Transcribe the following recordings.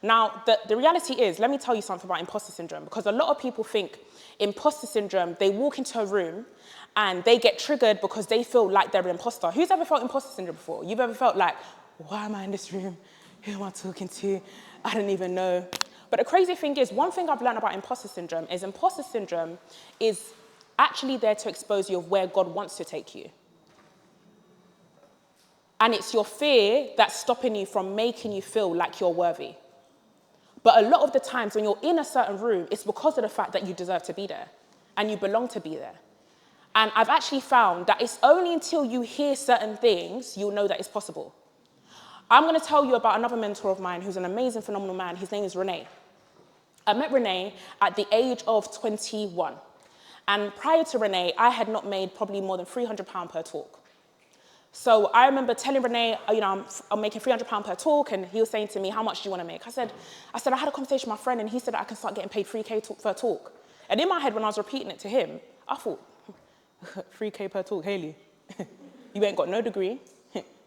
Now, the reality is, let me tell you something about imposter syndrome, because a lot of people think imposter syndrome, they walk into a room and they get triggered because they feel like they're an imposter. Who's ever felt imposter syndrome before? You've ever felt like, why am I in this room? Who am I talking to? I don't even know. But the crazy thing is, one thing I've learned about imposter syndrome is actually there to expose you of where God wants to take you. And it's your fear that's stopping you from making you feel like you're worthy. But a lot of the times when you're in a certain room, it's because of the fact that you deserve to be there and you belong to be there. And I've actually found that it's only until you hear certain things, you'll know that it's possible. I'm going to tell you about another mentor of mine who's an amazing, phenomenal man. His name is Renee. I met Renee at the age of 21. And prior to Renee, I had not made probably more than £300 per talk. So I remember telling Renee, I'm making £300 per talk, and he was saying to me, how much do you want to make? I said, I had a conversation with my friend, and he said that I can start getting paid 3K per talk. And in my head, when I was repeating it to him, I thought, 3K per talk, Hayley, you ain't got no degree,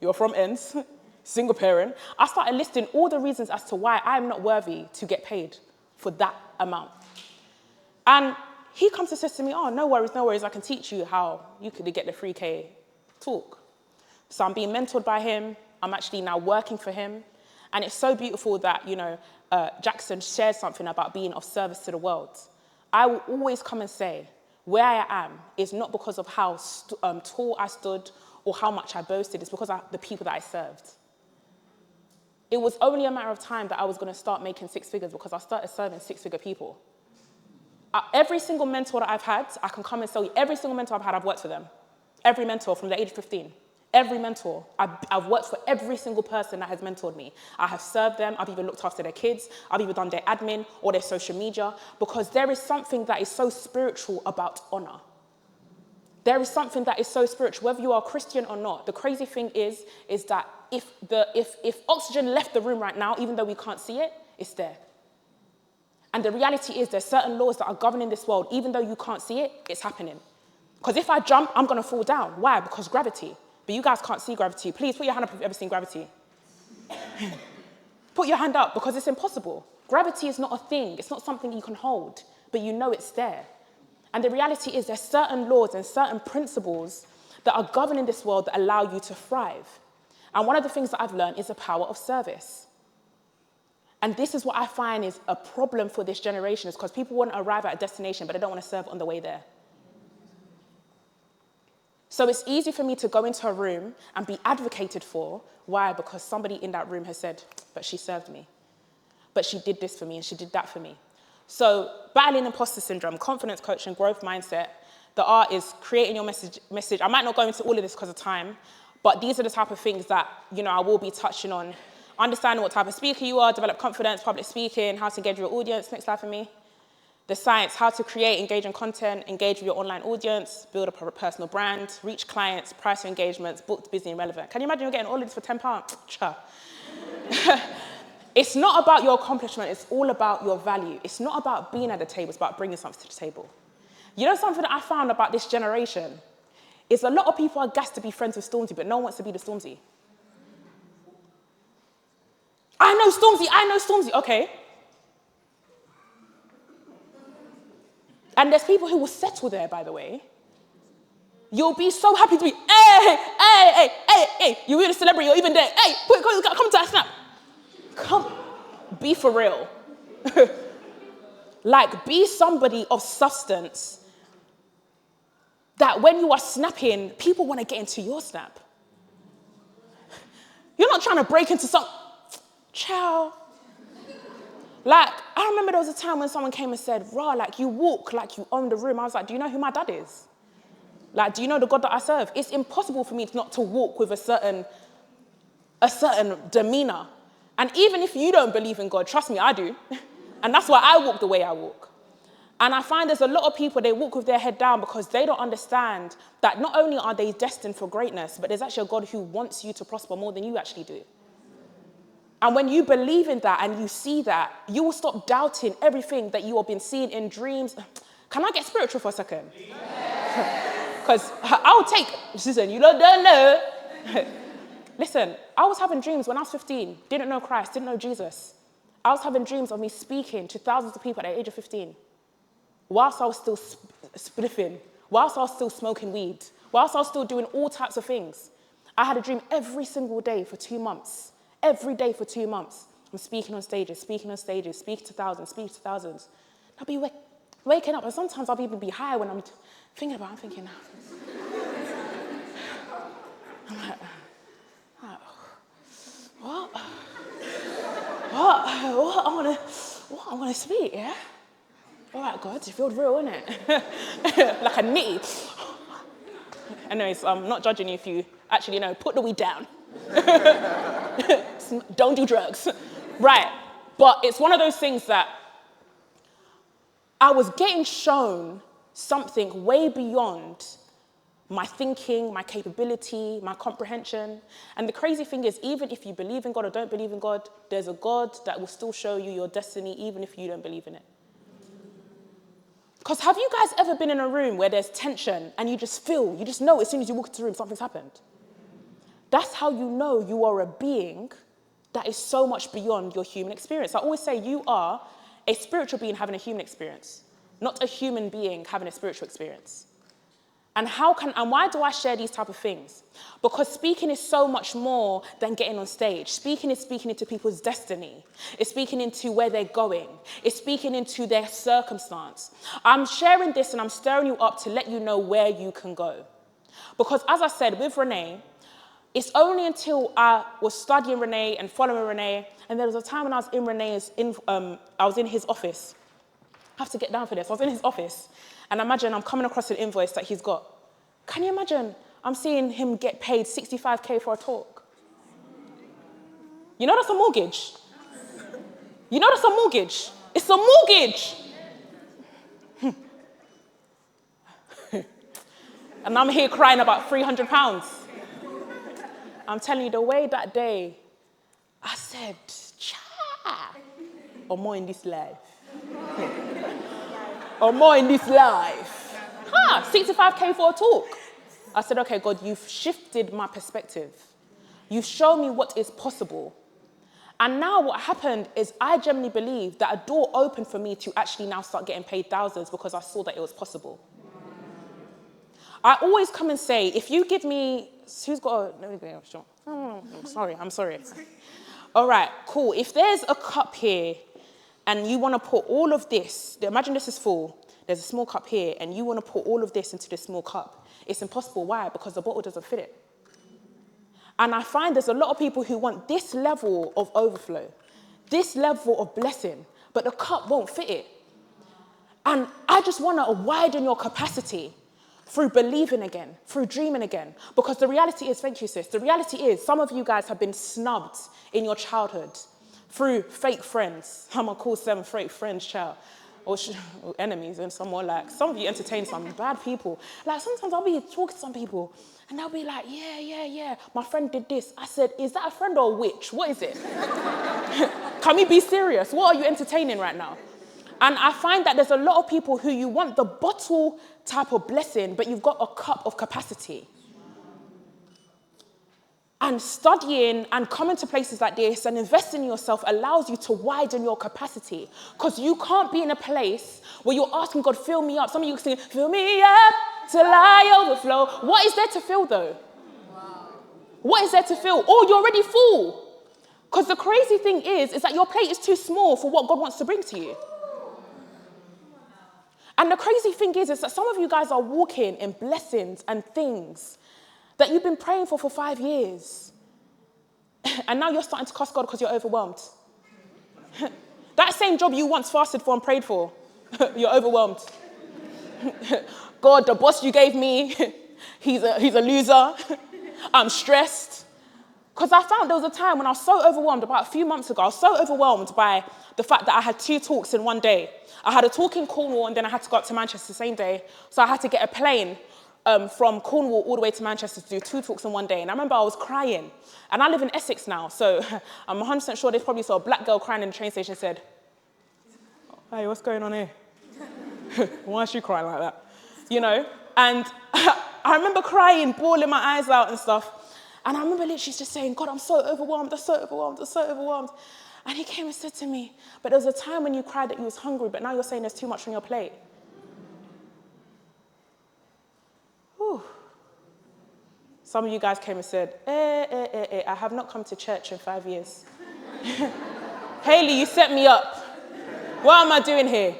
you're from ends, single parent. I started listing all the reasons as to why I'm not worthy to get paid for that amount. And he comes and says to me, oh, no worries, I can teach you how you could get the 3K talk. So I'm being mentored by him. I'm actually now working for him. And it's so beautiful that, Jackson shared something about being of service to the world. I will always come and say, where I am is not because of how tall I stood or how much I boasted. It's because of the people that I served. It was only a matter of time that I was going to start making six figures because I started serving six-figure people. Every single mentor that I've had, I can come and tell you, every single mentor I've had, I've worked for them. Every mentor from the age of 15. Every mentor. I've worked for every single person that has mentored me. I have served them. I've even looked after their kids. I've even done their admin or their social media, because there is something that is so spiritual about honor. There is something that is so spiritual, whether you are Christian or not. The crazy thing is that if oxygen left the room right now, even though we can't see it, it's there. And the reality is there's certain laws that are governing this world. Even though you can't see it, it's happening. Because if I jump, I'm going to fall down. Why? Because gravity. But you guys can't see gravity. Please put your hand up if you've ever seen gravity. Put your hand up, because it's impossible. Gravity is not a thing. It's not something you can hold, but you know it's there. And the reality is there's certain laws and certain principles that are governing this world that allow you to thrive. And one of the things that I've learned is the power of service. And this is what I find is a problem for this generation, is because people want to arrive at a destination, but they don't want to serve on the way there. So it's easy for me to go into a room and be advocated for. Why? Because somebody in that room has said, but she served me. But she did this for me and she did that for me. So battling imposter syndrome, confidence coaching, growth mindset, the art is creating your message. I might not go into all of this because of time, but these are the type of things that, I will be touching on. Understanding what type of speaker you are, develop confidence, public speaking, how to engage with your audience. Next slide for me. The science, how to create engaging content, engage with your online audience, build a personal brand, reach clients, price your engagements, booked, busy, and relevant. Can you imagine you're getting all of this for £10? Cha. It's not about your accomplishment, it's all about your value. It's not about being at the table, it's about bringing something to the table. You know something that I found about this generation? Is a lot of people are gassed to be friends with Stormzy, but no one wants to be the Stormzy. I know Stormzy, okay. And there's people who will settle there, by the way. You'll be so happy to be, hey, you're a celebrity, you're even there. Hey, come to that snap. Come, be for real. Like, be somebody of substance that when you are snapping, people want to get into your snap. You're not trying to break into some, ciao. Like, I remember there was a time when someone came and said, like, you walk like you own the room. I was like, do you know who my dad is? Like, do you know the God that I serve? It's impossible for me not to walk with a certain demeanor. And even if you don't believe in God, trust me, I do. And that's why I walk the way I walk. And I find there's a lot of people, they walk with their head down because they don't understand that not only are they destined for greatness, but there's actually a God who wants you to prosper more than you actually do. And when you believe in that and you see that, you will stop doubting everything that you have been seeing in dreams. Can I get spiritual for a second? Because I'll take, listen, you don't know. Listen, I was having dreams when I was 15, didn't know Christ, didn't know Jesus. I was having dreams of me speaking to thousands of people at the age of 15, whilst I was still spliffing, whilst I was still smoking weed, whilst I was still doing all types of things. I had a dream every single day for 2 months. Every day for 2 months. I'm speaking on stages, speaking to thousands. I'll be waking up, and sometimes I'll even be high when I'm thinking about it. I'm thinking, I'm like, what? I want to speak, yeah? All right, God, you feel real, innit? Like a nitty. Anyways, I'm not judging you if you actually know. Put the weed down. Don't do drugs. Right. But it's one of those things that I was getting shown something way beyond my thinking, my capability, my comprehension. And the crazy thing is, even if you believe in God or don't believe in God, there's a God that will still show you your destiny, even if you don't believe in it. Because have you guys ever been in a room where there's tension and you just know as soon as you walk into the room, something's happened? That's how you know you are a being that is so much beyond your human experience. I always say you are a spiritual being having a human experience, not a human being having a spiritual experience. And why do I share these type of things? Because speaking is so much more than getting on stage. Speaking is speaking into people's destiny. It's speaking into where they're going. It's speaking into their circumstance. I'm sharing this and I'm stirring you up to let you know where you can go. Because as I said, with Renee, it's only until I was studying Renee and following Renee, and there was a time when I was in his office. I have to get down for this. I was in his office, and imagine I'm coming across an invoice that he's got. Can you imagine? I'm seeing him get paid 65K for a talk. You know that's a mortgage. You know that's a mortgage. It's a mortgage. And I'm here crying about £300. I'm telling you, the way that day, I said, cha, or more in this life. Or more in this life. 65K for a talk. I said, okay, God, you've shifted my perspective. You've shown me what is possible. And now what happened is I genuinely believe that a door opened for me to actually now start getting paid thousands because I saw that it was possible. I always come and say, if you give me, who's got I'm sorry. All right, cool. If there's a cup here and you want to put all of this, imagine this is full, there's a small cup here, and you want to put all of this into this small cup. It's impossible. Why? Because the bottle doesn't fit it. And I find there's a lot of people who want this level of overflow, this level of blessing, but the cup won't fit it. And I just want to widen your capacity through believing again, through dreaming again. Because the reality is, thank you, sis, the reality is some of you guys have been snubbed in your childhood through fake friends. I'm going to call them fake friends, child. Or enemies, and some more like, some of you entertain some bad people. Like sometimes I'll be talking to some people and they'll be like, yeah, my friend did this. I said, is that a friend or a witch? What is it? Can we be serious? What are you entertaining right now? And I find that there's a lot of people who you want the bottle type of blessing, but you've got a cup of capacity. And studying and coming to places like this and investing in yourself allows you to widen your capacity. Because you can't be in a place where you're asking God, fill me up. Some of you sing, fill me up till I overflow. What is there to fill though? Wow. What is there to fill? Oh, you're already full. Because the crazy thing is that your plate is too small for what God wants to bring to you. And the crazy thing is that some of you guys are walking in blessings and things that you've been praying for 5 years. And now you're starting to cuss God because you're overwhelmed. That same job you once fasted for and prayed for, you're overwhelmed. God, the boss you gave me, he's a loser. I'm stressed. Because I found there was a time when I was so overwhelmed, about a few months ago, I was so overwhelmed by the fact that I had 2 talks in one day. I had a talk in Cornwall and then I had to go up to Manchester the same day. So I had to get a plane from Cornwall all the way to Manchester to do 2 talks in one day. And I remember I was crying. And I live in Essex now, so I'm 100% sure they probably saw a black girl crying in the train station and said, hey, what's going on here? Why is she crying like that? You know? And I remember crying, bawling my eyes out and stuff. And I remember literally just saying, God, I'm so overwhelmed, I'm so overwhelmed. And he came and said to me, but there was a time when you cried that you was hungry, but now you're saying there's too much on your plate. Whew. Some of you guys came and said, I have not come to church in 5 years. Hayley, you set me up. What am I doing here?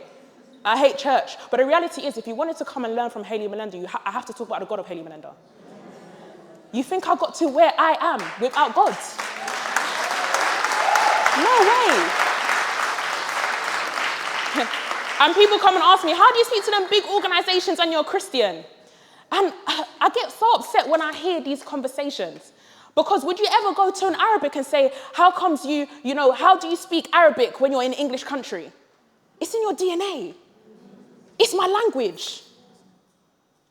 I hate church. But the reality is, if you wanted to come and learn from Hayley Melinda, I have to talk about the God of Hayley Melinda. You think I got to where I am without God? No way. And people come and ask me, how do you speak to them big organizations and you're a Christian? And I get so upset when I hear these conversations. Because would you ever go to an Arabic and say, how comes how do you speak Arabic when you're in an English country? It's in your DNA. It's my language.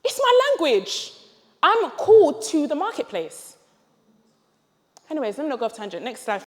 It's my language. I'm called to the marketplace. Anyways, let me not go off tangent. Next slide.